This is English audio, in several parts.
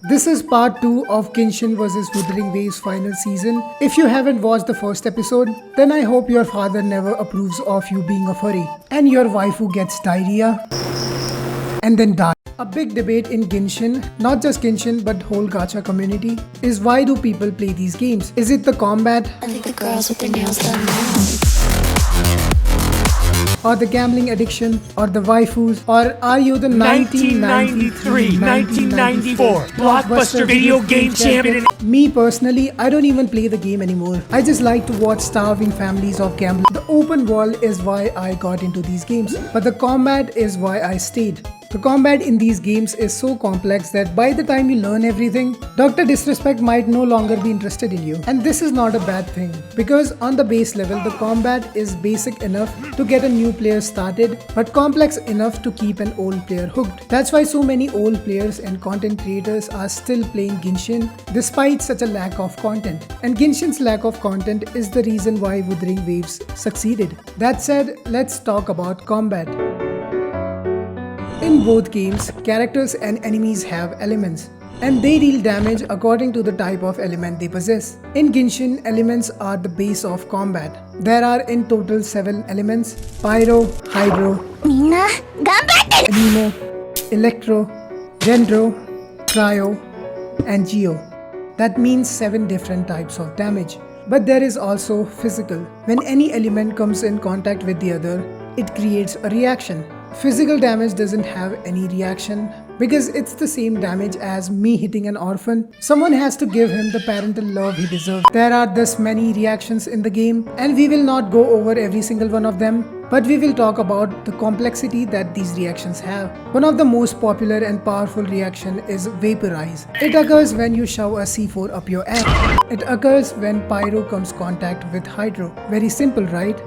This is part 2 of Genshin vs Wuthering Waves final season. If you haven't watched the first episode, then I hope your father never approves of you being a furry and your waifu gets diarrhea and then die. A big debate in Genshin, not just Genshin but whole gacha community, is why do people play these games? Is it the combat? I think the girls with their nails done now. Or the gambling addiction, or the waifus, or are you the 1993, 1994 blockbuster video game champion? Me personally, I don't even play the game anymore. I just like to watch starving families of gamblers. The open world is why I got into these games, but the combat is why I stayed. The combat in these games is so complex that by the time you learn everything, Dr. Disrespect might no longer be interested in you. And this is not a bad thing, because on the base level, the combat is basic enough to get a new player started, but complex enough to keep an old player hooked. That's why so many old players and content creators are still playing Genshin despite such a lack of content. And Genshin's lack of content is the reason why Wuthering Waves succeeded. That said, let's talk about combat. In both games, characters and enemies have elements, and they deal damage according to the type of element they possess. In Genshin, elements are the base of combat. There are in total 7 elements: Pyro, Hydro, Anemo, Electro, Dendro, Cryo, and Geo. That means 7 different types of damage. But there is also physical. When any element comes in contact with the other, it creates a reaction. Physical damage doesn't have any reaction because it's the same damage as me hitting an orphan. Someone has to give him the parental love he deserves. There are thus many reactions in the game, and we will not go over every single one of them, but we will talk about the complexity that these reactions have. One of the most popular and powerful reaction is Vaporize. It occurs when you shove a C4 up your ass. It occurs when Pyro comes contact with Hydro. Very simple, right?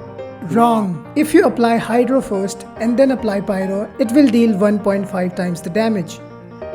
Wrong. If you apply Hydro first and then apply Pyro, it will deal 1.5 times the damage.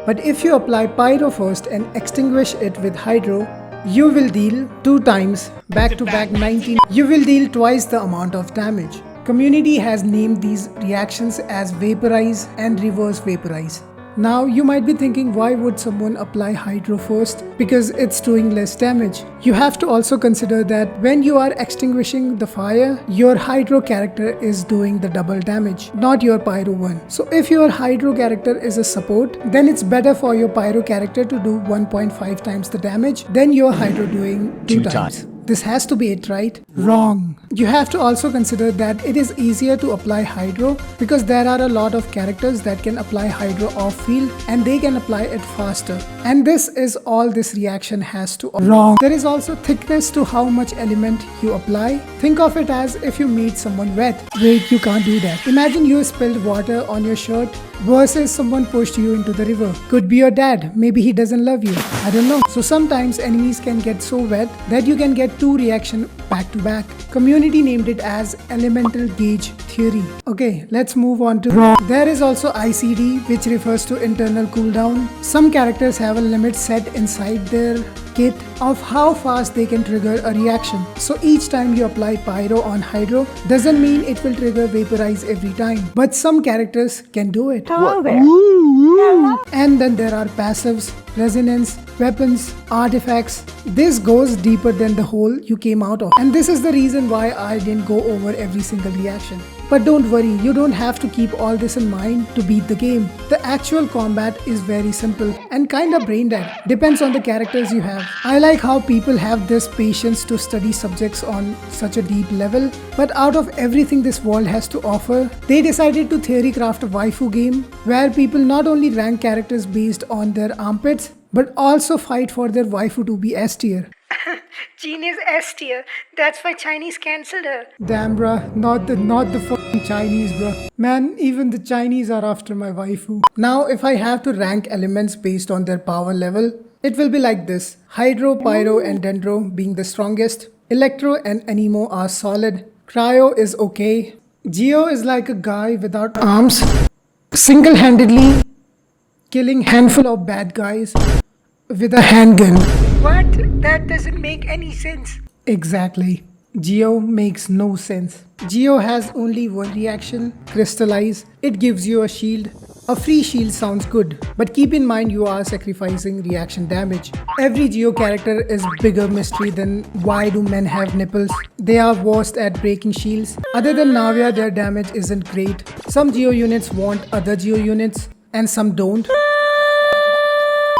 But if you apply Pyro first and extinguish it with Hydro, you will deal 2 times, back to back 19. You will deal twice the amount of damage. Community has named these reactions as Vaporize and Reverse Vaporize. Now you might be thinking, why would someone apply Hydro first? Because it's doing less damage. You have to also consider that when you are extinguishing the fire, your Hydro character is doing the double damage, not your Pyro one. So if your Hydro character is a support, then it's better for your Pyro character to do 1.5 times the damage than your Hydro doing 2 times. This has to be it, right? Wrong. You have to also consider that it is easier to apply Hydro because there are a lot of characters that can apply Hydro off field and they can apply it faster. And this is all this reaction has to. Wrong. There is also thickness to how much element you apply. Think of it as if you made someone wet. Wait, you can't do that. Imagine you spilled water on your shirt versus someone pushed you into the river. Could be your dad. Maybe he doesn't love you. I don't know. So sometimes enemies can get so wet that you can get 2 reactions back to back. Community named it as elemental gauge theory. Okay, let's move on to wrong. There is also ICD, which refers to internal cooldown. Some characters have a limit set inside their kit of how fast they can trigger a reaction. So each time you apply Pyro on Hydro doesn't mean it will trigger Vaporize every time. But some characters can do it. Hello there. And then there are passives, resonance, weapons, artifacts. This goes deeper than the hole you came out of. And this is the reason why I didn't go over every single reaction. But don't worry, you don't have to keep all this in mind to beat the game. The actual combat is very simple and kinda brain dead. Depends on the characters you have. I like how people have this patience to study subjects on such a deep level, but out of everything this world has to offer, they decided to theory craft a waifu game where people not only rank characters based on their armpits, but also fight for their waifu to be S tier. Jean is S tier. That's why Chinese cancelled her. Damn bruh, not the fucking Chinese bruh. Man, even the Chinese are after my waifu. Now if I have to rank elements based on their power level, it will be like this. Hydro, Pyro and Dendro being the strongest. Electro and Anemo are solid. Cryo is okay. Geo is like a guy without arms, single-handedly killing handful of bad guys with a handgun. What? That doesn't make any sense. Exactly. Geo makes no sense. Geo has only one reaction, crystallize. It gives you a shield. A free shield sounds good, but keep in mind you are sacrificing reaction damage. Every Geo character is bigger mystery than why do men have nipples. They are worst at breaking shields. Other than Navia, their damage isn't great. Some Geo units want other Geo units, and some don't.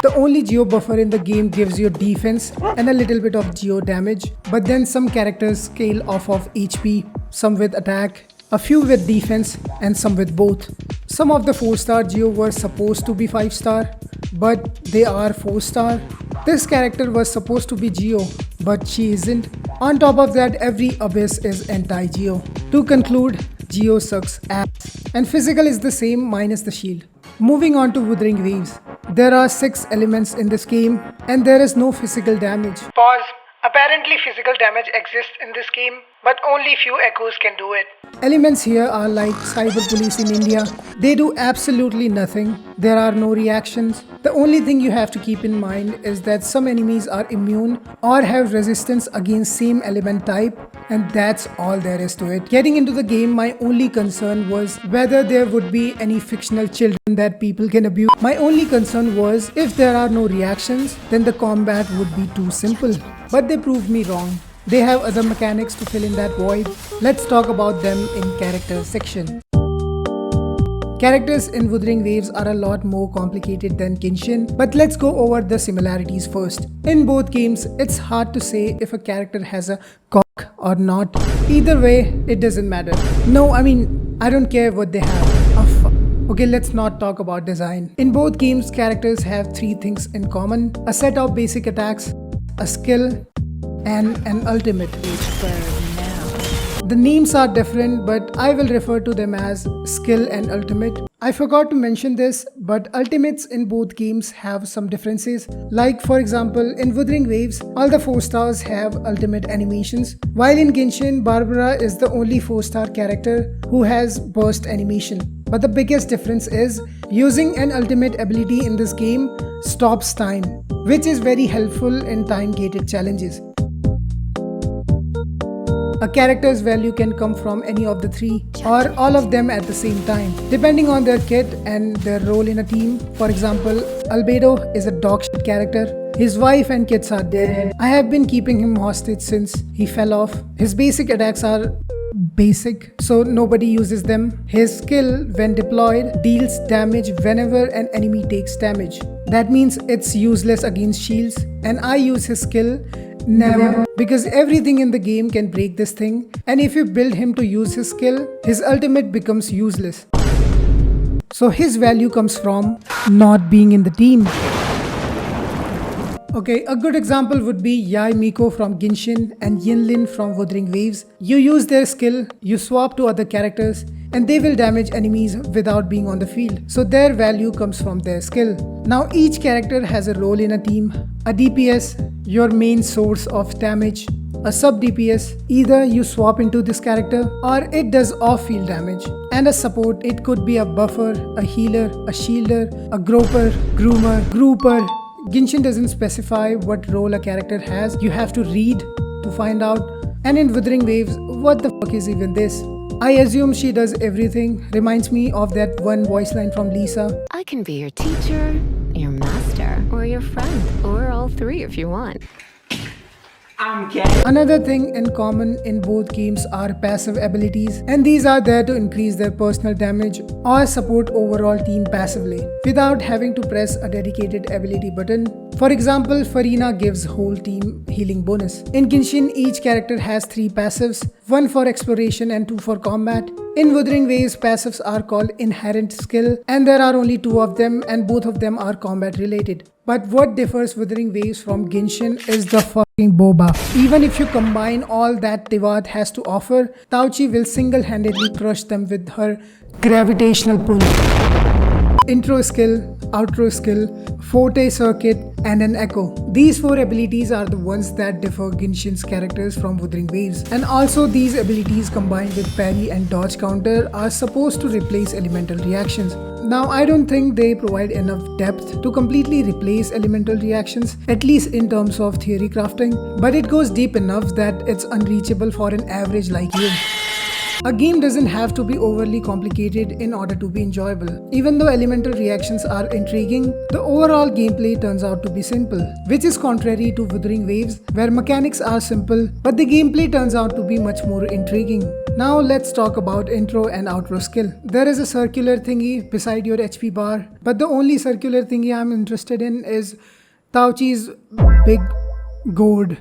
The only Geo buffer in the game gives you defense and a little bit of Geo damage, but then some characters scale off of HP, some with attack, a few with defense and some with both. Some of the 4-star Geo were supposed to be 5-star, but they are 4-star. This character was supposed to be Geo, but she isn't. On top of that, every Abyss is anti-Geo. To conclude, Geo sucks ass. And physical is the same minus the shield. Moving on to Wuthering Waves. There are 6 elements in this game and there is no physical damage. Pause. Apparently physical damage exists in this game, but only few echoes can do it. Elements here are like cyber police in India. They do absolutely nothing. There are no reactions. The only thing you have to keep in mind is that some enemies are immune or have resistance against same element type, and that's all there is to it. Getting into the game, my only concern was whether there would be any fictional children that people can abuse. My only concern was if there are no reactions, then the combat would be too simple. But they proved me wrong. They have other mechanics to fill in that void. Let's talk about them in character section. Characters in Wuthering Waves are a lot more complicated than Genshin, but let's go over the similarities first. In both games, it's hard to say if a character has a cock or not. Either way, it doesn't matter. No, I don't care what they have. Okay, let's not talk about design. In both games, characters have 3 things in common: a set of basic attacks, a skill, and an ultimate. The names are different, but I will refer to them as skill and ultimate. I forgot to mention this, but ultimates in both games have some differences. Like for example, in Wuthering Waves, all the 4 stars have ultimate animations, while in Genshin, Barbara is the only 4-star character who has burst animation. But the biggest difference is using an ultimate ability in this game stops time, which is very helpful in time-gated challenges. A character's value can come from any of the 3 or all of them at the same time, depending on their kit and their role in a team. For example, Albedo is a dog shit character. His wife and kids are dead. I have been keeping him hostage since he fell off. His basic attacks are basic, so nobody uses them. His skill, when deployed, deals damage whenever an enemy takes damage. That means it's useless against shields, and I use his skill never, because everything in the game can break this thing, and if you build him to use his skill, his ultimate becomes useless. So his value comes from not being in the team. Okay, a good example would be Yai Miko from Genshin and Yinlin from Wuthering Waves. You use their skill, you swap to other characters, and they will damage enemies without being on the field. So their value comes from their skill. Now each character has a role in a team. A DPS, your main source of damage. A sub DPS, either you swap into this character or it does off-field damage. And a support, it could be a buffer, a healer, a shielder, a groper, groomer, grouper. Genshin doesn't specify what role a character has. You have to read to find out. And in Wuthering Waves, what the fuck is even this? I assume she does everything. Reminds me of that one voice line from Lisa. I can be your teacher, your master, or your friend, or all 3 if you want. Another thing in common in both games are passive abilities, and these are there to increase their personal damage or support overall team passively without having to press a dedicated ability button. For example, Farina gives whole team healing bonus. In Genshin, each character has 3 passives, 1 for exploration and 2 for combat. In Wuthering Waves, passives are called inherent skill, and there are only 2 of them, and both of them are combat related. But what differs Wuthering Waves from Genshin is the fucking boba. Even if you combine all that Tivat has to offer, Tauchi will single-handedly crush them with her gravitational pull. intro skill, outro skill, forte circuit, and an echo. These 4 abilities are the ones that differ Genshin's characters from Wuthering Waves. And also these abilities combined with parry and dodge counter are supposed to replace elemental reactions. Now I don't think they provide enough depth to completely replace elemental reactions, at least in terms of theory crafting, but it goes deep enough that it's unreachable for an average like you. A game doesn't have to be overly complicated in order to be enjoyable. Even though elemental reactions are intriguing, the overall gameplay turns out to be simple, which is contrary to Wuthering Waves, where mechanics are simple, but the gameplay turns out to be much more intriguing. Now let's talk about intro and outro skill. There is a circular thingy beside your HP bar, but the only circular thingy I'm interested in is Tauchi's big gourd.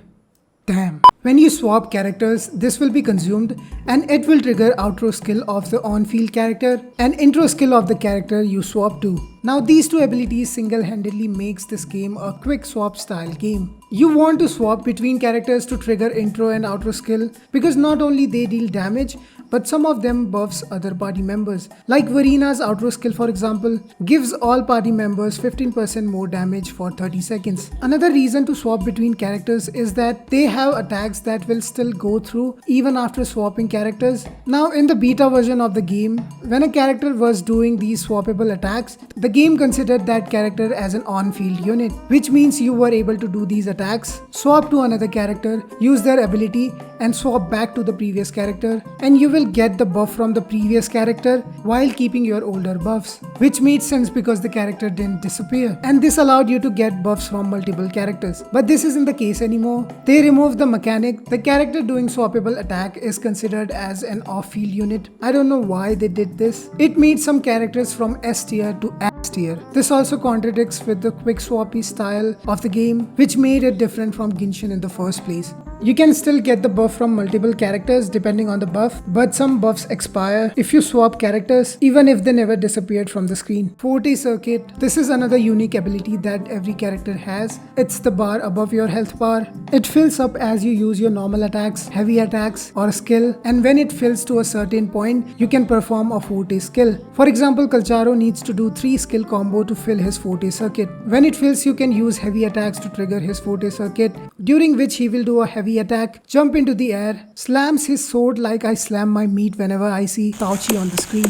Damn. When you swap characters, this will be consumed and it will trigger outro skill of the on-field character and intro skill of the character you swap to. Now these 2 abilities single-handedly makes this game a quick swap style game. You want to swap between characters to trigger intro and outro skill because not only they deal damage, but some of them buffs other party members. Like Verina's outro skill for example, gives all party members 15% more damage for 30 seconds. Another reason to swap between characters is that they have attacks that will still go through even after swapping characters. Now in the beta version of the game, when a character was doing these swappable attacks, the game considered that character as an on-field unit, which means you were able to do these attacks, swap to another character, use their ability and swap back to the previous character, and you will get the buff from the previous character while keeping your older buffs, which made sense because the character didn't disappear, and this allowed you to get buffs from multiple characters. But this isn't the case anymore. They removed the mechanic. The character doing swappable attack is considered as an off-field unit. I don't know why they did this. It made some characters from S tier to S tier. This also contradicts with the quick swappy style of the game, which made it different from Genshin in the first place. You can still get the buff from multiple characters depending on the buff, but some buffs expire if you swap characters even if they never disappeared from the screen. Forte circuit. This is another unique ability that every character has. It's the bar above your health bar. It fills up as you use your normal attacks, heavy attacks or skill, and when it fills to a certain point, you can perform a forte skill. For example, Kalcharo needs to do 3 skill combo to fill his forte circuit. When it fills, you can use heavy attacks to trigger his forte circuit, during which he will do a heavy attack, jump into the air, slams his sword like I slam my meat whenever I see Tauchi on the screen.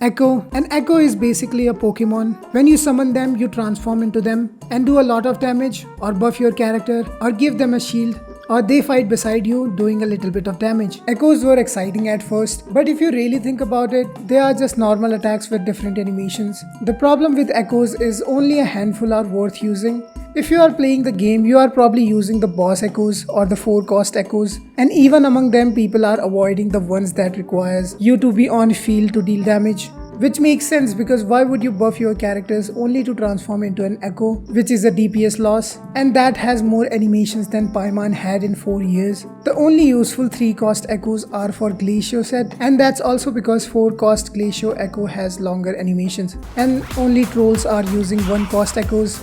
Echo. An echo is basically a Pokemon. When you summon them, you transform into them and do a lot of damage or buff your character or give them a shield, or they fight beside you doing a little bit of damage. Echoes were exciting at first, but if you really think about it, they are just normal attacks with different animations. The problem with echoes is only a handful are worth using. If you are playing the game, you are probably using the boss echoes or the 4-cost echoes, and even among them people are avoiding the ones that requires you to be on field to deal damage. Which makes sense because why would you buff your characters only to transform into an echo, which is a DPS loss, and that has more animations than Paimon had in 4 years. The only useful 3-cost echoes are for Glacio set, and that's also because 4-cost Glacio echo has longer animations, and only trolls are using 1-cost echoes.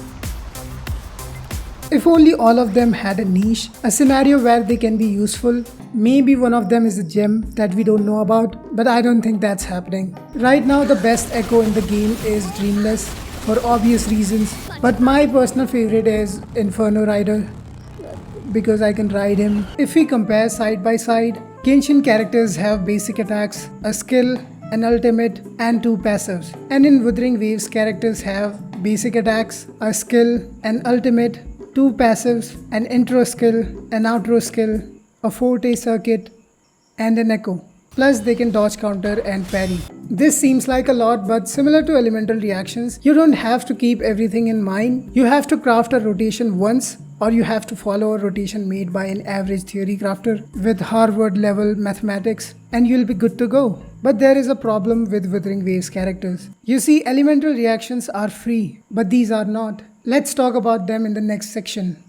If only all of them had a niche, a scenario where they can be useful. Maybe one of them is a gem that we don't know about, but I don't think that's happening. Right now the best echo in the game is Dreamless for obvious reasons, but my personal favorite is Inferno Rider because I can ride him. If we compare side by side, Genshin characters have basic attacks, a skill, an ultimate and 2 passives. And in Wuthering Waves characters have basic attacks, a skill, an ultimate, 2 passives, an intro skill, an outro skill, a forte circuit, and an echo. Plus they can dodge counter and parry. This seems like a lot, but similar to elemental reactions, you don't have to keep everything in mind. You have to craft a rotation once, or you have to follow a rotation made by an average theory crafter with Harvard level mathematics, and you'll be good to go. But there is a problem with Wuthering Waves characters. You see, elemental reactions are free, but these are not. Let's talk about them in the next section.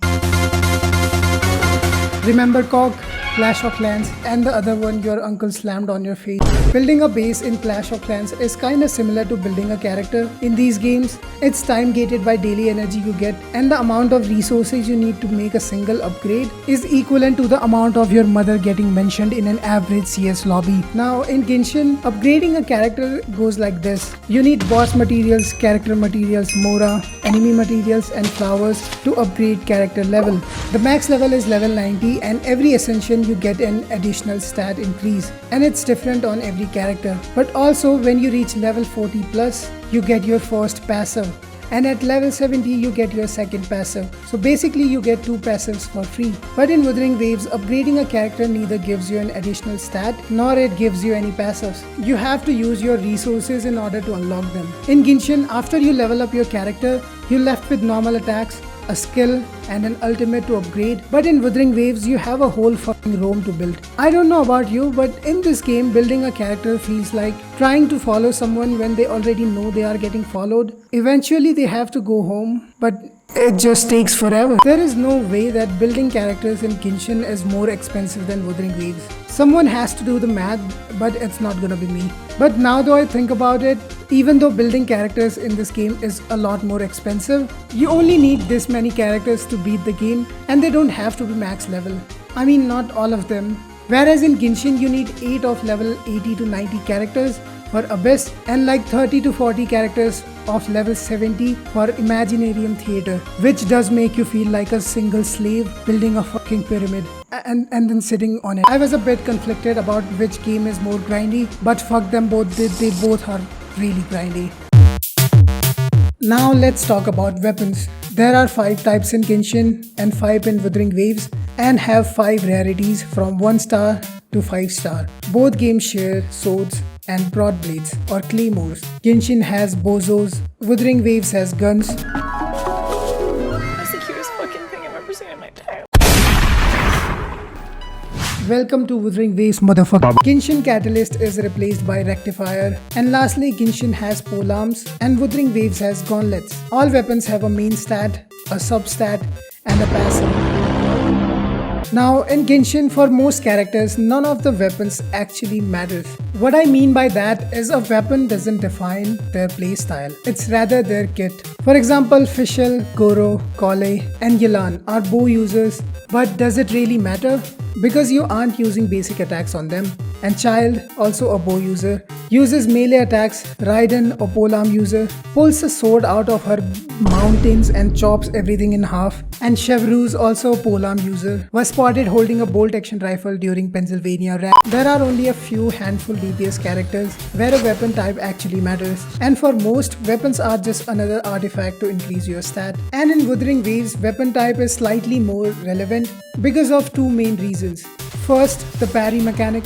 Remember Cog? Clash of Clans, and the other one your uncle slammed on your face. Building a base in Clash of Clans is kinda similar to building a character in these games. It's time gated by daily energy you get, and the amount of resources you need to make a single upgrade is equivalent to the amount of your mother getting mentioned in an average CS lobby. Now in Genshin, upgrading a character goes like this. You need boss materials, character materials, mora, enemy materials and flowers to upgrade character level. The max level is level 90 and every ascension you get an additional stat increase, and it's different on every character. But also when you reach level 40 plus, you get your first passive, and at level 70 you get your second passive. So basically you get 2 passives for free. But in Wuthering Waves, upgrading a character neither gives you an additional stat nor it gives you any passives. You have to use your resources in order to unlock them. In Genshin, after you level up your character, you're left with normal attacks, a skill and an ultimate to upgrade. But in Wuthering Waves, you have a whole fucking Rome to build. I don't know about you, but in this game, building a character feels like trying to follow someone when they already know they are getting followed. Eventually they have to go home, but it just takes forever. There is no way that building characters in Genshin is more expensive than Wuthering Waves. Someone has to do the math, but it's not gonna be me. But now though I think about it, even though building characters in this game is a lot more expensive, you only need this many characters to beat the game, and they don't have to be max level. I mean, not all of them. Whereas in Genshin you need 8 of level 80 to 90 characters for Abyss and like 30 to 40 characters of level 70 for Imaginarium Theater, which does make you feel like a single slave building a fucking pyramid and then sitting on it. I was a bit conflicted about which game is more grindy, but fuck them both, they both are really grindy. Now let's talk about weapons. There are 5 types in Genshin and 5 in Wuthering Waves, and have 5 rarities from 1 star to 5 star. Both games share swords and broad blades or claymores. Genshin has bozos, Wuthering Waves has guns. That's the cutest fucking thing I've ever seen in my entire life. Welcome to Wuthering Waves, motherfucker. Genshin Catalyst is replaced by Rectifier. And lastly, Genshin has polearms and Wuthering Waves has gauntlets. All weapons have a main stat, a sub-stat and a passive. Now in Genshin, for most characters, none of the weapons actually matters. What I mean by that is a weapon doesn't define their playstyle, it's rather their kit. For example, Fischl, Goro, Collei and Yelan are bow users, but does it really matter? Because you aren't using basic attacks on them. And Child, also a bow user, uses melee attacks. Raiden, a polearm user, pulls a sword out of her mountains and chops everything in half. And Chevreuse, also a polearm user, was spotted holding a bolt action rifle during Pennsylvania Rap. There are only a few handful DPS characters where a weapon type actually matters, and for most, weapons are just another artifact to increase your stat. And in Wuthering Waves, weapon type is slightly more relevant because of 2 main reasons. First, the parry mechanic.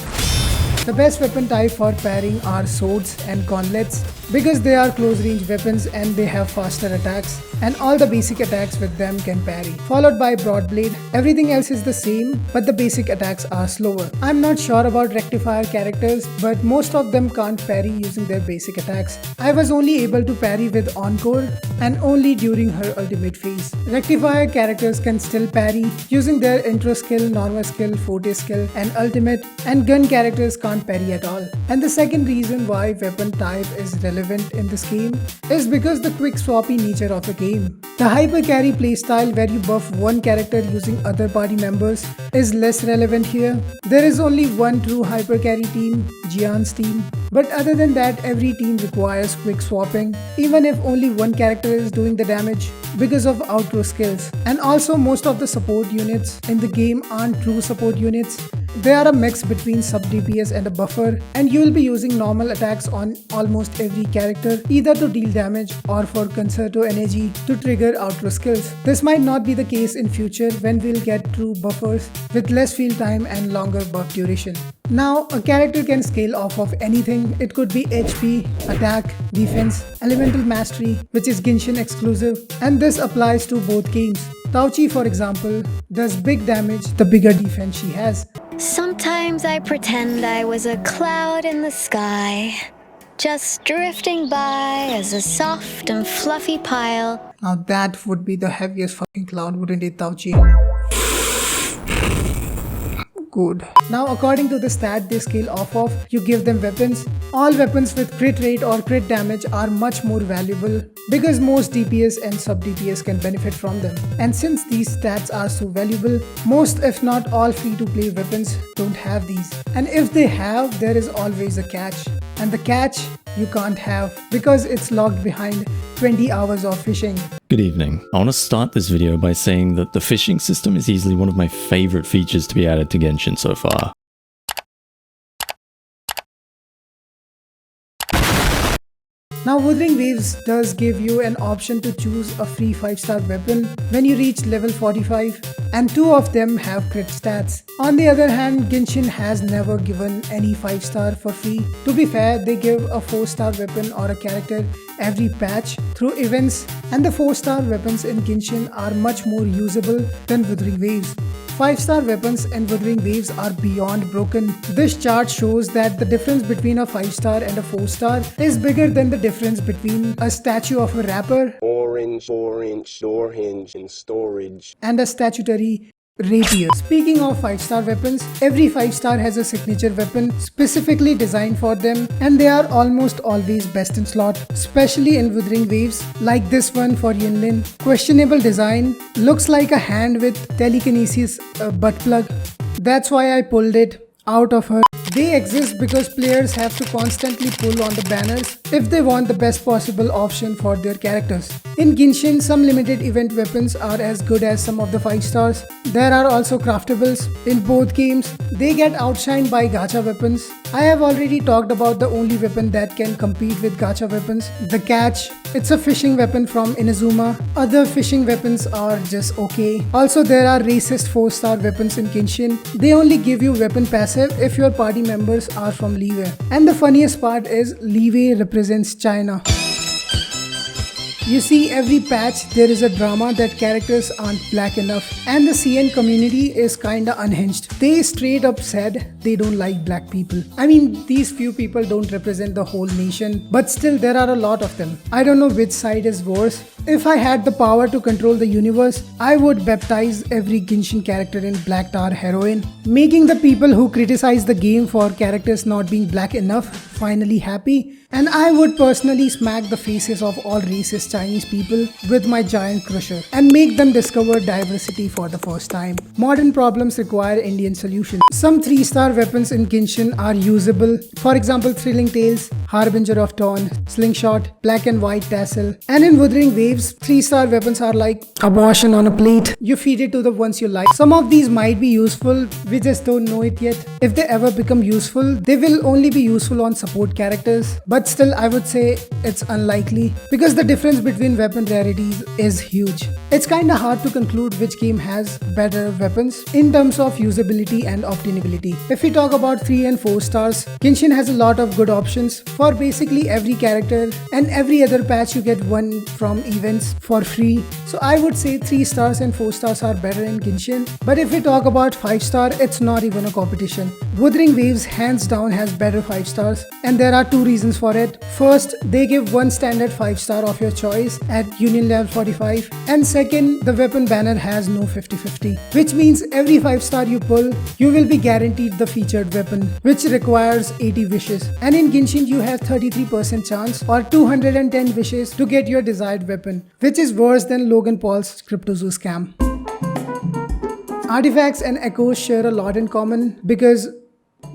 The best weapon type for parrying are swords and gauntlets because they are close range weapons and they have faster attacks, and all the basic attacks with them can parry. Followed by broadblade. Everything else is the same, but the basic attacks are slower. I'm not sure about rectifier characters, but most of them can't parry using their basic attacks. I was only able to parry with Encore and only during her ultimate phase. Rectifier characters can still parry using their intro skill, normal skill, forte skill and ultimate, and gun characters can't parry at all. And the second reason why weapon type is relevant in this game is because the quick swappy nature of the game. The hyper carry playstyle where you buff one character using other party members is less relevant here. There is only one true hyper carry team, Jian's team, but other than that every team requires quick swapping even if only one character is doing the damage because of outro skills. And also most of the support units in the game aren't true support units. They are a mix between sub DPS and a buffer, and you will be using normal attacks on almost every character either to deal damage or for concerto energy to trigger outro skills. This might not be the case in future when we'll get true buffers with less field time and longer buff duration. Now, a character can scale off of anything. It could be HP, attack, defense, elemental mastery, which is Genshin exclusive, and this applies to both games. Tauchi, for example, does big damage the bigger defense she has. Sometimes I pretend I was a cloud in the sky, just drifting by as a soft and fluffy pile. Now that would be the heaviest fucking cloud, wouldn't it, Tauchi? code. Now according to the stat they scale off of, you give them weapons. All weapons with crit rate or crit damage are much more valuable because most DPS and sub DPS can benefit from them. And since these stats are so valuable, most if not all free to play weapons don't have these. And if they have, there is always a catch. And the catch you can't have because it's locked behind 20 hours of fishing. Good evening. I want to start this video by saying that the fishing system is easily one of my favorite features to be added to Genshin so far. Now Wuthering Waves does give you an option to choose a free 5-star weapon when you reach level 45, and 2 of them have crit stats. On the other hand, Genshin has never given any 5-star for free. To be fair, they give a 4-star weapon or a character every patch through events, and the 4-star weapons in Genshin are much more usable than Wuthering Waves. 5-star weapons and Wuthering Waves are beyond broken. This chart shows that the difference between a 5-star and a 4-star is bigger than the difference between a statue of a rapper, 4-inch door hinge in storage, and a statutory rapier. Speaking of 5-star weapons, every 5-star has a signature weapon specifically designed for them, and they are almost always best in slot, especially in Wuthering Waves, like this one for Yinlin. Questionable design, looks like a hand with telekinesis butt plug. That's why I pulled it out of her. They exist because players have to constantly pull on the banners if they want the best possible option for their characters. In Genshin, some limited event weapons are as good as some of the 5-stars. There are also craftables. In both games, they get outshined by gacha weapons. I have already talked about the only weapon that can compete with gacha weapons, the catch. It's a fishing weapon from Inazuma. Other fishing weapons are just okay. Also, there are racist 4-star weapons in Genshin. They only give you weapon passive if your party members are from Liyue. And the funniest part is Liyue represents China. You see, every patch there is a drama that characters aren't black enough, and the CN community is kinda unhinged. They straight up said they don't like black people. I mean, these few people don't represent the whole nation, but still there are a lot of them. I don't know which side is worse. If I had the power to control the universe, I would baptize every Genshin character in Black Tar Heroine, making the people who criticize the game for characters not being black enough finally happy. And I would personally smack the faces of all racist Chinese people with my giant crusher and make them discover diversity for the first time. Modern problems require Indian solutions. Some 3-star weapons in Genshin are usable. For example, Thrilling Tales, Harbinger of Dawn, Slingshot, Black and White Tassel. And in Wuthering Waves, 3-star weapons are like abortion on a plate. You feed it to the ones you like. Some of these might be useful, we just don't know it yet. If they ever become useful, they will only be useful on support characters. But still, I would say it's unlikely because the difference between weapon rarities is huge. It's kinda hard to conclude which game has better weapons in terms of usability and obtainability. If we talk about 3 and 4 stars, Genshin has a lot of good options for basically every character, and every other patch you get one from events for free. So I would say 3 stars and 4 stars are better in Genshin. But if we talk about 5-star, it's not even a competition. Wuthering Waves hands down has better 5 stars, and there are 2 reasons for it. First, they give one standard 5-star of your choice at Union level 45, and second, the weapon banner has no 50-50, which means every 5-star you pull, you will be guaranteed the featured weapon, which requires 80 wishes. And in Genshin, you have 33% chance or 210 wishes to get your desired weapon, which is worse than Logan Paul's Cryptozoo scam. Artifacts and echoes share a lot in common because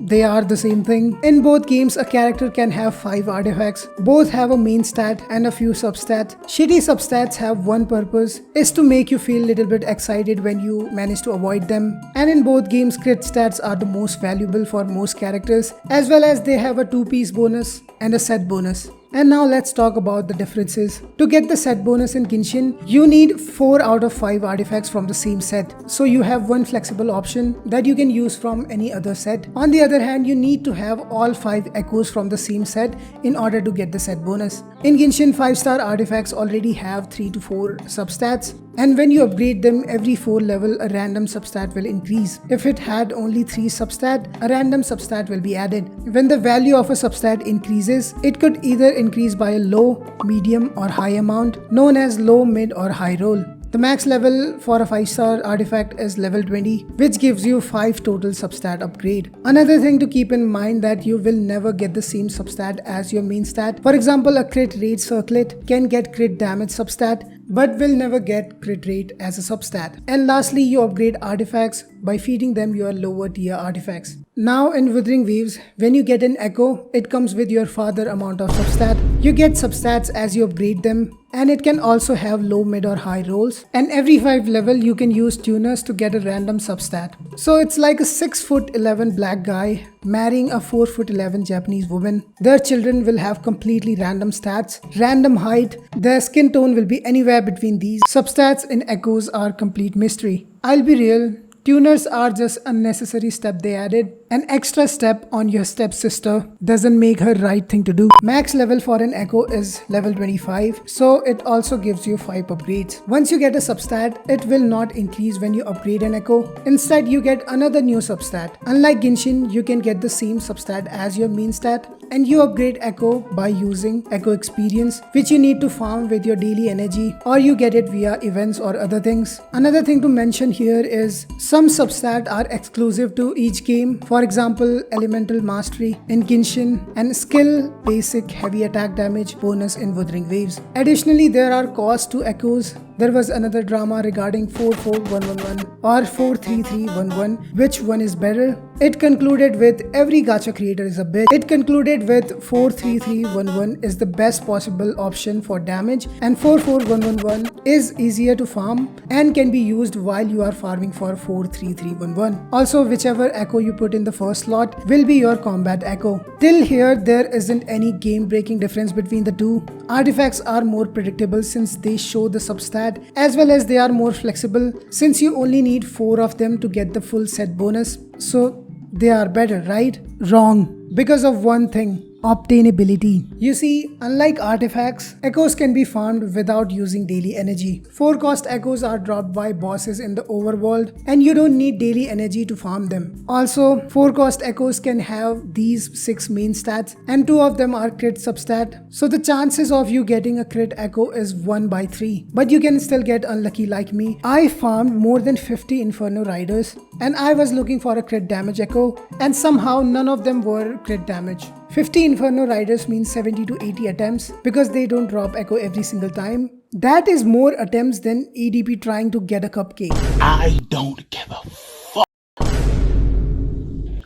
they are the same thing. In both games, a character can have 5 artifacts. Both have a main stat and a few substats. Shitty substats have one purpose, is to make you feel a little bit excited when you manage to avoid them. And in both games, crit stats are the most valuable for most characters, as well as they have a 2-piece bonus and a set bonus. And now let's talk about the differences. To get the set bonus in Genshin, you need 4 out of 5 artifacts from the same set. So you have one flexible option that you can use from any other set. On the other hand, you need to have all 5 echoes from the same set in order to get the set bonus. In Genshin, 5-star artifacts already have 3 to 4 substats. And when you upgrade them every 4 level, a random substat will increase. If it had only 3 substat, a random substat will be added. When the value of a substat increases, it could either increase by a low, medium or high amount, known as low, mid or high roll. The max level for a 5-star artifact is level 20, which gives you 5 total substat upgrade. Another thing to keep in mind that you will never get the same substat as your main stat. For example, a crit rate circlet can get crit damage substat, but will never get crit rate as a substat. And lastly, you upgrade artifacts by feeding them your lower tier artifacts. Now in Wuthering Waves, when you get an echo, it comes with your further amount of substat. You get substats as you upgrade them, and it can also have low, mid or high rolls. And every 5 level you can use tuners to get a random substat. So it's like a 6'11" black guy marrying a 4'11" Japanese woman. Their children will have completely random stats, random height, their skin tone will be anywhere between these. Substats in echoes are complete mystery. I'll be real, tuners are just unnecessary step they added. An extra step on your stepsister doesn't make her right thing to do. Max level for an echo is level 25, so it also gives you 5 upgrades. Once you get a substat, it will not increase when you upgrade an echo. Instead, you get another new substat. Unlike Genshin, you can get the same substat as your main stat, and you upgrade echo by using echo experience, which you need to farm with your daily energy, or you get it via events or other things. Another thing to mention here is some substat are exclusive to each game. For example, elemental mastery in Genshin and skill basic heavy attack damage bonus in Wuthering Waves. Additionally, there are costs to echoes. There was another drama regarding 44111 or 43311. Which one is better? It concluded with every gacha creator is a bitch. It concluded with 43311 is the best possible option for damage, and 44111 is easier to farm and can be used while you are farming for 43311. Also, whichever echo you put in the first slot will be your combat echo. Till here, there isn't any game-breaking difference between the two. Artifacts are more predictable since they show the substat, as well as they are more flexible since you only need 4 of them to get the full set bonus. So they are better, right? Wrong. Because of one thing. Obtainability. You see, unlike artifacts, echoes can be farmed without using daily energy. 4 cost echoes are dropped by bosses in the overworld, and you don't need daily energy to farm them. Also, 4 cost echoes can have these 6 main stats, and 2 of them are crit substat. So the chances of you getting a crit echo is 1 by 3. But you can still get unlucky like me. I farmed more than 50 Inferno Riders, and I was looking for a crit damage echo, and somehow none of them were crit damage. 50 Inferno Riders means 70 to 80 attempts because they don't drop echo every single time. That is more attempts than ADP trying to get a cupcake. I don't give a fuck.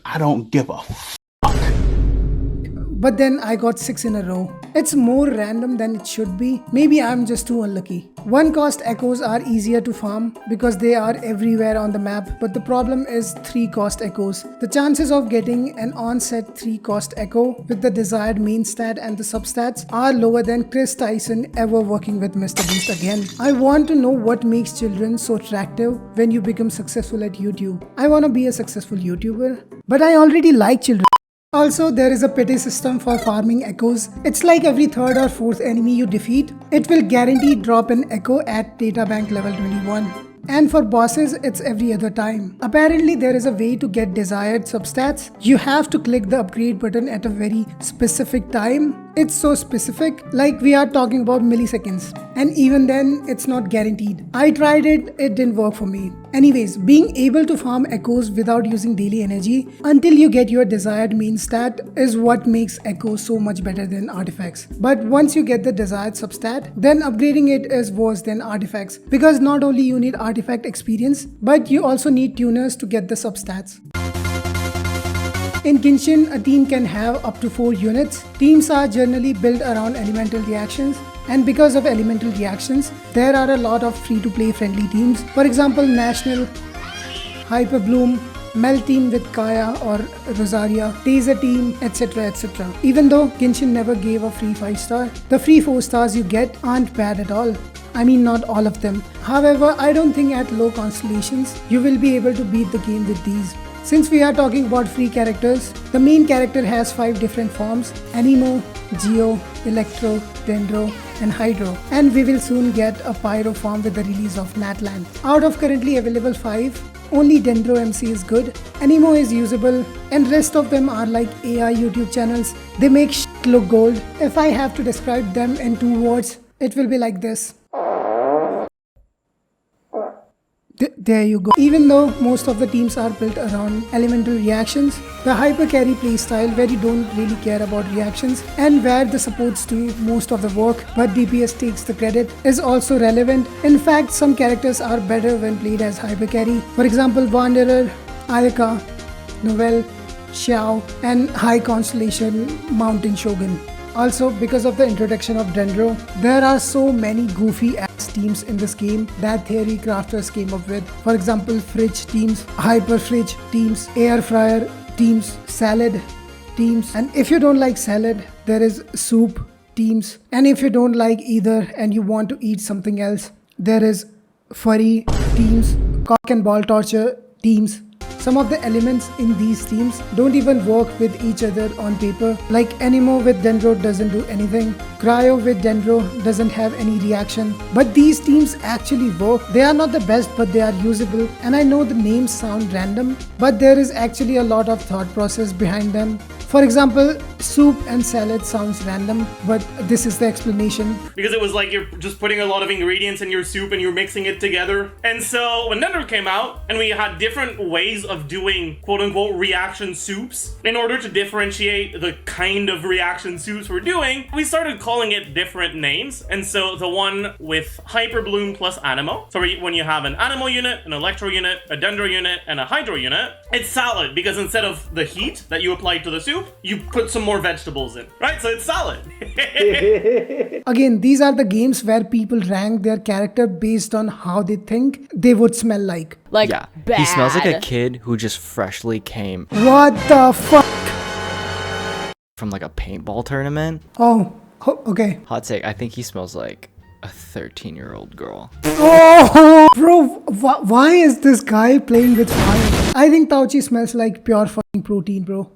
I don't give a fuck. But then I got 6 in a row. It's more random than it should be. Maybe I'm just too unlucky. 1 cost echoes are easier to farm because they are everywhere on the map, but the problem is 3 cost echoes. The chances of getting an on-set 3 cost echo with the desired main stat and the substats are lower than Chris Tyson ever working with Mr. Beast again. I want to know what makes children so attractive when you become successful at YouTube. I want to be a successful YouTuber, but I already like children. Also, there is a pity system for farming echoes. It's like every 3rd or 4th enemy you defeat, it will guaranteed drop an echo at databank level 21. And for bosses, it's every other time. Apparently, there is a way to get desired substats. You have to click the upgrade button at a very specific time. It's so specific, like we are talking about milliseconds. And even then, it's not guaranteed. I tried it, it didn't work for me. Anyways, being able to farm echoes without using daily energy until you get your desired main stat is what makes echoes so much better than artifacts. But once you get the desired substat, then upgrading it is worse than artifacts, because not only you need artifact experience, but you also need tuners to get the substats. In Genshin, a team can have up to 4 units. Teams are generally built around elemental reactions, and because of elemental reactions, there are a lot of free-to-play friendly teams. For example, National, Hyper Bloom, Mel team with Kaya or Rosaria, Taser team, etc, etc. Even though Genshin never gave a free 5-star, the free 4 stars you get aren't bad at all. I mean, not all of them. However, I don't think at low constellations, you will be able to beat the game with these. Since we are talking about free characters, the main character has 5 different forms: Anemo, Geo, Electro, Dendro, and Hydro. And we will soon get a Pyro form with the release of Natlan. Out of currently available 5, only Dendro MC is good, Anemo is usable, and rest of them are like AI YouTube channels. They make shit look gold. If I have to describe them in 2 words, it will be like this. There you go. Even though most of the teams are built around elemental reactions, the hyper carry playstyle where you don't really care about reactions and where the supports do most of the work but DPS takes the credit is also relevant. In fact, some characters are better when played as hyper carry. For example, Wanderer, Ayaka, Novel, Xiao, and High Constellation Mountain Shogun. Also, because of the introduction of Dendro, there are so many goofy ass teams in this game that theory crafters came up with. For example, fridge teams, hyper fridge teams, air fryer teams, salad teams, and if you don't like salad, there is soup teams, and if you don't like either and you want to eat something else, there is furry teams, cock and ball torture teams. Some of the elements in these teams don't even work with each other on paper. Like Anemo with Dendro doesn't do anything. Cryo with Dendro doesn't have any reaction. But these teams actually work. They are not the best, but they are usable. And I know the names sound random, but there is actually a lot of thought process behind them. For example, soup and salad sounds random, but this is the explanation. Because it was like you're just putting a lot of ingredients in your soup and you're mixing it together. And so when Dendro came out and we had different ways of doing quote-unquote reaction soups, in order to differentiate the kind of reaction soups we're doing, we started calling it different names. And so the one with Hyper Bloom plus Anemo, so when you have an Anemo unit, an Electro unit, a Dendro unit, and a Hydro unit, it's salad because instead of the heat that you applied to the soup, you put some more vegetables in, right? So it's salad. Again, these are the games where people rank their character based on how they think they would smell like. Like, Yeah, bad. he smells like a kid who just freshly came What the fuck? from like a paintball tournament. Oh, okay. Hot take, I think he smells like a 13-year-old girl. Oh, bro, why is this guy playing with fire? I think Tauchi smells like pure fucking protein, bro.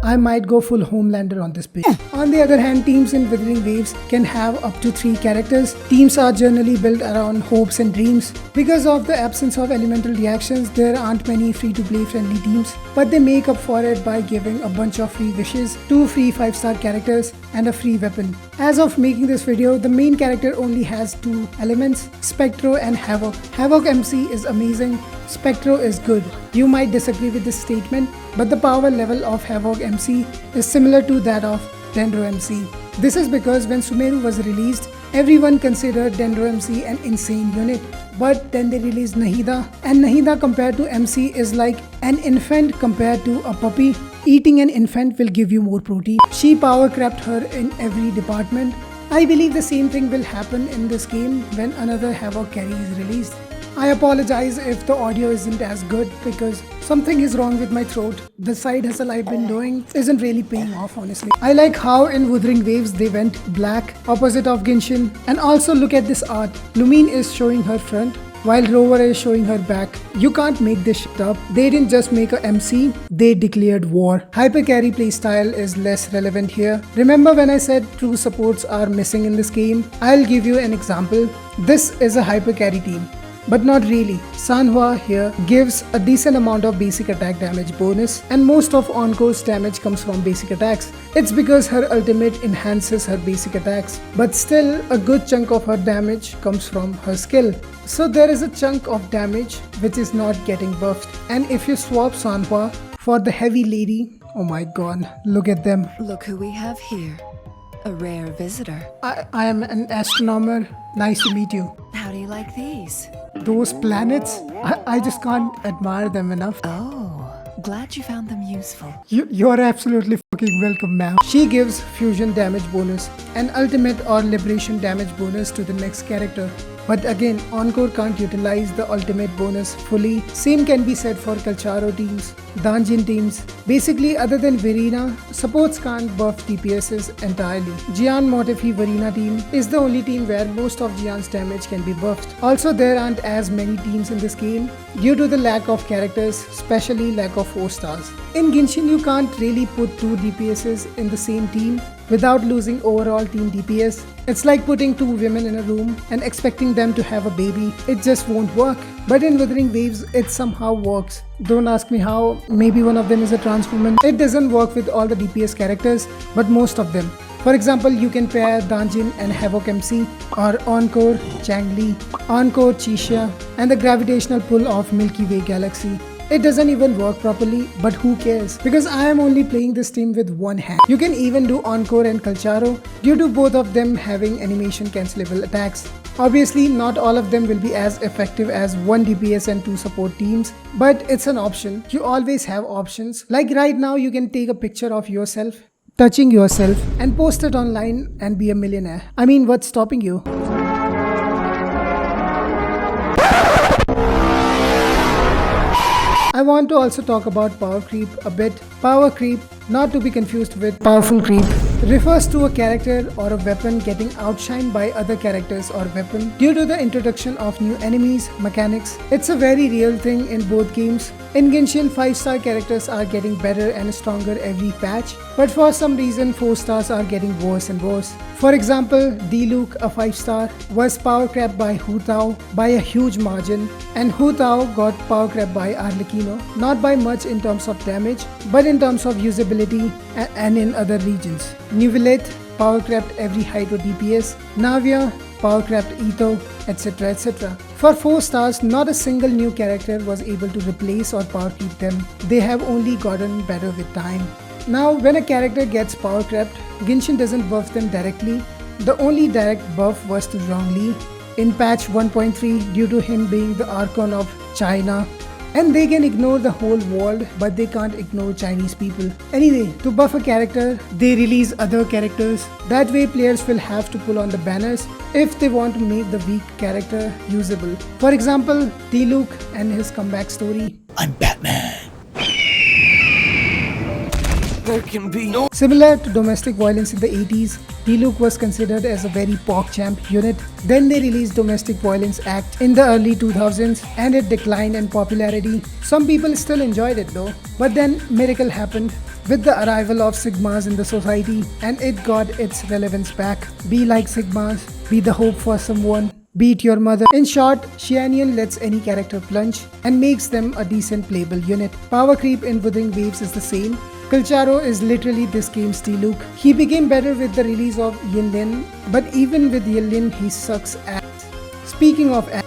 I might go full Homelander on this page. On the other hand, teams in Wuthering Waves can have up to 3 characters. Teams are generally built around hopes and dreams. Because of the absence of elemental reactions, there aren't many free-to-play friendly teams, but they make up for it by giving a bunch of free wishes, 2 free 5-star characters, and a free weapon. As of making this video, the main character only has 2 elements, Spectro and Havoc. Havoc MC is amazing. Spectro is good. You might disagree with this statement, but the power level of Havoc MC is similar to that of Dendro MC. This is because when Sumeru was released, everyone considered Dendro MC an insane unit. But then they released Nahida, and Nahida compared to MC is like an infant compared to a puppy. Eating an infant will give you more protein. She power crept her in every department. I believe the same thing will happen in this game when another Havoc carry is released. I apologize if the audio isn't as good because something is wrong with my throat. The side hustle I've been doing isn't really paying off, honestly. I like how in Wuthering Waves they went black, opposite of Genshin. And also look at this art. Lumine is showing her front while Rover is showing her back. You can't make this shit up. They didn't just make a MC, they declared war. Hyper carry playstyle is less relevant here. Remember when I said true supports are missing in this game? I'll give you an example. This is a hyper carry team. But not really. Sanhua here gives a decent amount of basic attack damage bonus, and most of Onco's damage comes from basic attacks. It's because her ultimate enhances her basic attacks, but still a good chunk of her damage comes from her skill. So there is a chunk of damage which is not getting buffed. And if you swap Sanhua for the heavy lady, oh my god, look at them. Look who we have here. A rare visitor. I am an astronomer. Nice to meet you. How do you like these? Those planets, I just can't admire them enough. Oh, glad you found them useful. You're absolutely fucking welcome, ma'am. She gives fusion damage bonus and ultimate or liberation damage bonus to the next character. But again, Encore can't utilize the ultimate bonus fully. Same can be said for Kalcharo teams, Danjin teams. Basically, other than Verena, supports can't buff DPSs entirely. Jian Motifi Verena team is the only team where most of Jian's damage can be buffed. Also, there aren't as many teams in this game due to the lack of characters, especially lack of 4 stars. In Genshin, you can't really put 2 DPSs in the same team without losing overall team DPS. It's like putting 2 women in a room and expecting them to have a baby. It just won't work. But in Wuthering Waves, it somehow works. Don't ask me how. Maybe one of them is a trans woman. It doesn't work with all the DPS characters, but most of them. For example, you can pair Danjin and Havoc MC, or Encore Changli, Encore Chisha, and the gravitational pull of Milky Way galaxy. It doesn't even work properly, but who cares? Because I am only playing this team with one hand. You can even do Encore and Calcharo due to both of them having animation cancelable attacks. Obviously, not all of them will be as effective as 1 DPS and 2 support teams, but it's an option. You always have options. Like right now, you can take a picture of yourself, touching yourself, and post it online and be a millionaire. I mean, what's stopping you? I want to also talk about power creep a bit. Power creep, not to be confused with powerful creep, refers to a character or a weapon getting outshined by other characters or weapon due to the introduction of new enemies, mechanics. It's a very real thing in both games. In Genshin, 5-star characters are getting better and stronger every patch, but for some reason 4 stars are getting worse and worse. For example, Diluc, a 5-star, was power crept by Hu Tao by a huge margin, and Hu Tao got power crept by Arlecchino, not by much in terms of damage, but in terms of usability and in other regions. Nuvillet power crept every Hydro DPS, Navia power crept Itto, etc, etc. For 4 stars, not a single new character was able to replace or power creep them. They have only gotten better with time. Now, when a character gets power crept, Genshin doesn't buff them directly. The only direct buff was to Zhongli in patch 1.3 due to him being the Archon of China. And they can ignore the whole world, but they can't ignore Chinese people. Anyway, to buff a character, they release other characters. That way players will have to pull on the banners if they want to make the weak character usable. For example, Diluc and his comeback story. I'm Batman. There can be no... Similar to domestic violence in the 80s, Diluc was considered as a very PogChamp unit. Then they released Domestic Violence Act in the early 2000s and it declined in popularity. Some people still enjoyed it though. But then miracle happened with the arrival of Sigmas in the society and it got its relevance back. Be like Sigmas, be the hope for someone, beat your mother. In short, Xianian lets any character plunge and makes them a decent playable unit. Power creep in Wuthering Waves is the same. Calcharo is literally this game's Diluc. He became better with the release of Yinlin, but even with Yinlin, he sucks ass. Speaking of ass,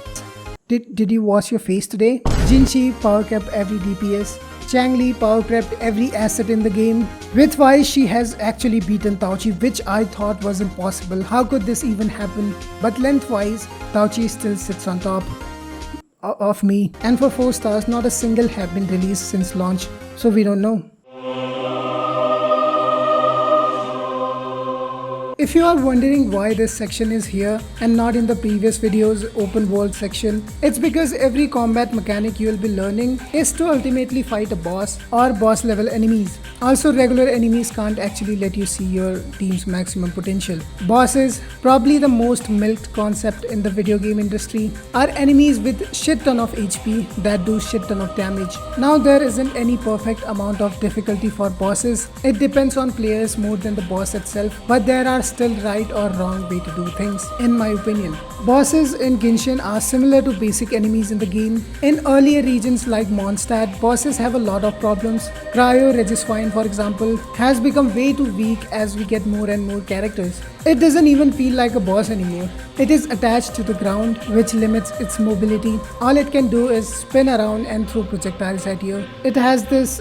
did you wash your face today? Jinshi power crept every DPS. Changli power crept every asset in the game. Widthwise, she has actually beaten Taochi, which I thought was impossible. How could this even happen? But lengthwise, Taochi still sits on top of me. And for 4 stars, not a single have been released since launch, so we don't know. If you are wondering why this section is here and not in the previous video's open world section, it's because every combat mechanic you will be learning is to ultimately fight a boss or boss level enemies. Also, regular enemies can't actually let you see your team's maximum potential. Bosses, probably the most milked concept in the video game industry, are enemies with shit ton of HP that do shit ton of damage. Now, there isn't any perfect amount of difficulty for bosses. It depends on players more than the boss itself, but there are still right or wrong way to do things, in my opinion. Bosses in Genshin are similar to basic enemies in the game. In earlier regions like Mondstadt, bosses have a lot of problems. Cryo Regiswine, for example, has become way too weak as we get more and more characters. It doesn't even feel like a boss anymore. It is attached to the ground, which limits its mobility. All it can do is spin around and throw projectiles at you. It has this,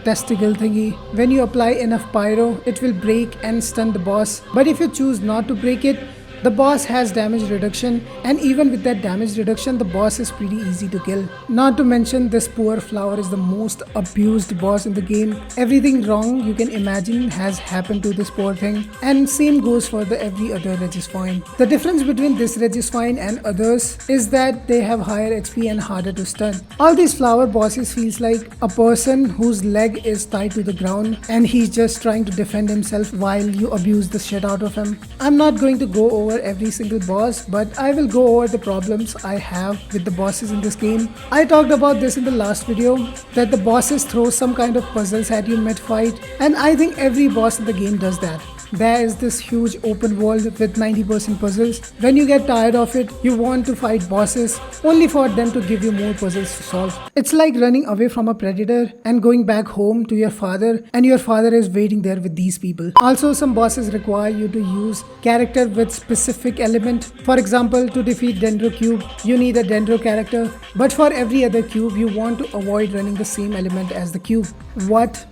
testicle thingy. When you apply enough pyro, it will break and stun the boss. But if you choose not to break it, the boss has damage reduction, and even with that damage reduction, the boss is pretty easy to kill. Not to mention, this poor flower is the most abused boss in the game. Everything wrong you can imagine has happened to this poor thing, and same goes for the every other Regiswine. The difference between this Regiswine and others is that they have higher HP and harder to stun. All these flower bosses feels like a person whose leg is tied to the ground and he's just trying to defend himself while you abuse the shit out of him. I'm not going to go over every single boss, but I will go over the problems I have with the bosses in this game. I talked about this in the last video, that the bosses throw some kind of puzzles at you mid-fight, and I think every boss in the game does that. there is this huge open world with 90% puzzles. When you get tired of it, you want to fight bosses only for them to give you more puzzles to solve. It's like running away from a predator and going back home to your father, and your father is waiting there with these people. Also, some bosses require you to use character with specific element. For example, to defeat Dendro Cube, you need a Dendro character, but for every other cube, you want to avoid running the same element as the cube. What?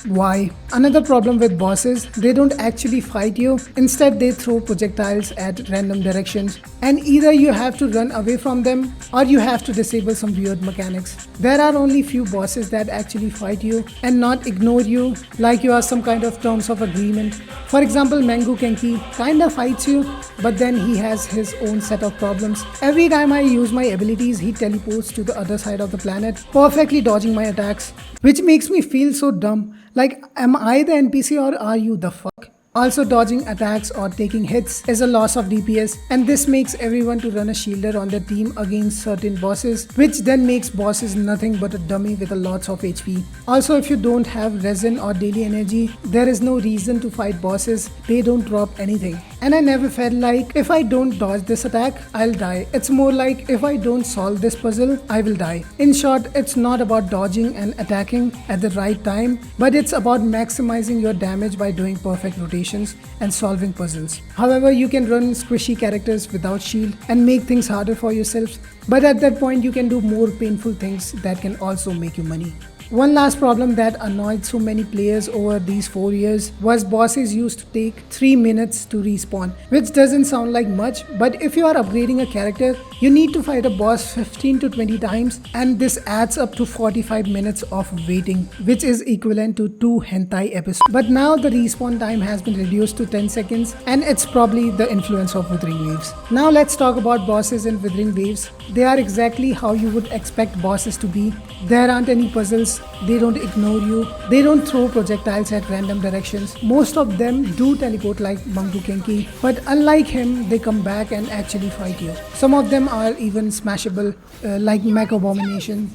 Why? Another problem with bosses, they don't actually fight you. Instead, they throw projectiles at random directions, and either you have to run away from them or you have to disable some weird mechanics. There are only few bosses that actually fight you and not ignore you like you are some kind of terms of agreement. For example, Mango Kenki kinda fights you, but then he has his own set of problems. Every time I use my abilities, he teleports to the other side of the planet, perfectly dodging my attacks, which makes me feel so dumb. Like, am I the NPC or are you the fuck? Also, dodging attacks or taking hits is a loss of DPS, and this makes everyone to run a shielder on their team against certain bosses, which then makes bosses nothing but a dummy with a lots of HP. Also, if you don't have resin or daily energy, there is no reason to fight bosses. They don't drop anything. And I never felt like if I don't dodge this attack, I'll die. It's more like if I don't solve this puzzle, I will die. In short, it's not about dodging and attacking at the right time, but it's about maximizing your damage by doing perfect rotation and solving puzzles. However, you can run squishy characters without shield and make things harder for yourself, but at that point you can do more painful things that can also make you money. One last problem that annoyed so many players over these 4 years was bosses used to take 3 minutes to respawn, which doesn't sound like much, but if you are upgrading a character, you need to fight a boss 15 to 20 times, and this adds up to 45 minutes of waiting, which is equivalent to 2 hentai episodes. But now the respawn time has been reduced to 10 seconds, and it's probably the influence of Wuthering Waves. Now let's talk about bosses in Wuthering Waves. They are exactly how you would expect bosses to be. There aren't any puzzles. They don't ignore you. They don't throw projectiles at random directions. Most of them do teleport like Mango Kenki, but unlike him, they come back and actually fight you. Some of them are even smashable, like Mech Abomination.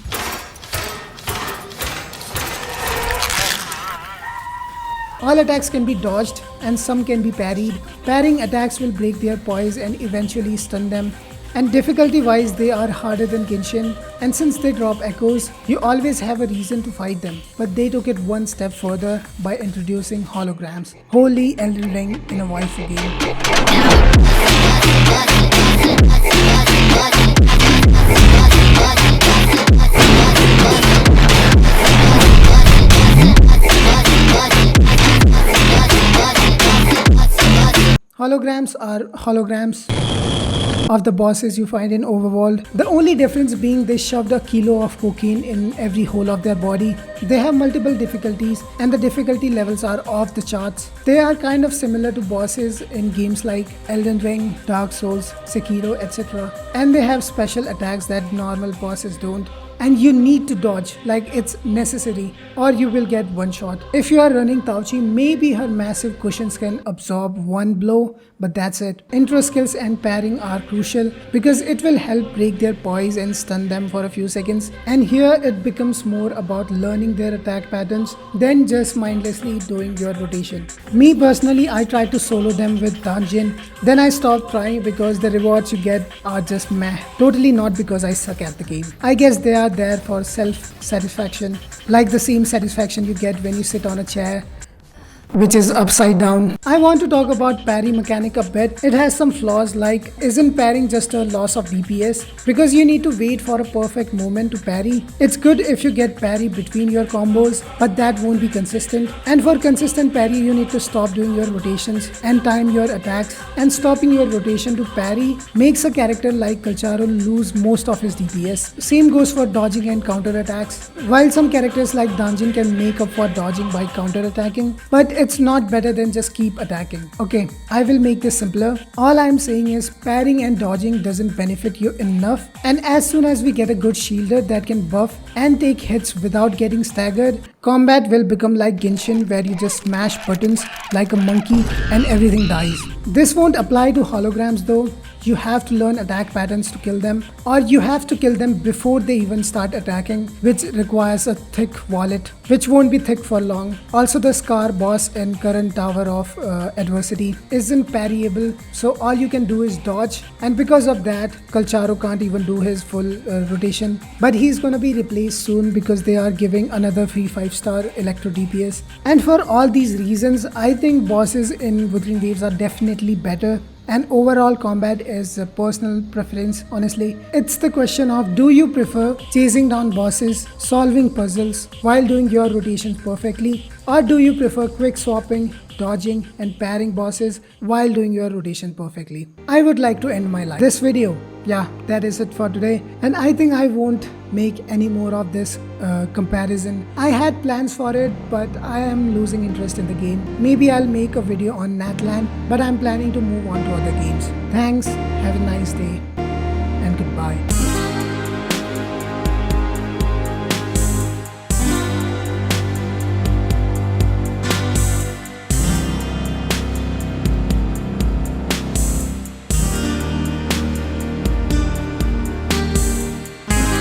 All attacks can be dodged and some can be parried. Parrying attacks will break their poise and eventually stun them. And difficulty wise, they are harder than Genshin, and since they drop echoes, you always have a reason to fight them. But they took it one step further by introducing holograms. Holy Elden Ring in a waifu game. Holograms are holograms of the bosses you find in Overworld. The only difference being they shoved a kilo of cocaine in every hole of their body. They have multiple difficulties and the difficulty levels are off the charts. They are kind of similar to bosses in games like Elden Ring, Dark Souls, Sekiro, etc. And they have special attacks that normal bosses don't. And you need to dodge like it's necessary or you will get one shot. If you are running Tauchi, maybe her massive cushions can absorb one blow, but that's it. Intro skills and parrying are crucial because it will help break their poise and stun them for a few seconds. And here it becomes more about learning their attack patterns than just mindlessly doing your rotation. Me personally, I tried to solo them with Dungeon, then I stopped trying because the rewards you get are just meh. Totally not because I suck at the game. I guess they are there for self-satisfaction, like the same satisfaction you get when you sit on a chair which is upside down. I want to talk about parry mechanic a bit. It has some flaws, like isn't parrying just a loss of DPS because you need to wait for a perfect moment to parry. It's good if you get parry between your combos, but that won't be consistent. And for consistent parry, you need to stop doing your rotations and time your attacks, and stopping your rotation to parry makes a character like Kalcharo lose most of his DPS. Same goes for dodging and counter attacks. While some characters like Dungeon can make up for dodging by counter attacking, but it's not better than just keep attacking. Okay, I will make this simpler. All I'm saying is parrying and dodging doesn't benefit you enough, and as soon as we get a good shielder that can buff and take hits without getting staggered, combat will become like Genshin where you just smash buttons like a monkey and everything dies. This won't apply to holograms though. you have to learn attack patterns to kill them, or you have to kill them before they even start attacking, which requires a thick wallet, which won't be thick for long. Also, the Scar boss in current Tower of Adversity isn't parryable, so all you can do is dodge, and because of that, Kalcharo can't even do his full rotation. But he's gonna be replaced soon because they are giving another free 5-star Electro DPS. And for all these reasons, I think bosses in Wuthering Waves are definitely better. And overall combat is a personal preference, honestly. It's the question of, do you prefer chasing down bosses, solving puzzles while doing your rotations perfectly, or do you prefer quick swapping, dodging and parrying bosses while doing your rotation perfectly? I would like to end this video. Yeah, that is it for today, and I think I won't make any more of this comparison. I had plans for it, but I am losing interest in the game. Maybe I'll make a video on Natlan, but I'm planning to move on to other games. Thanks, have a nice day, and goodbye.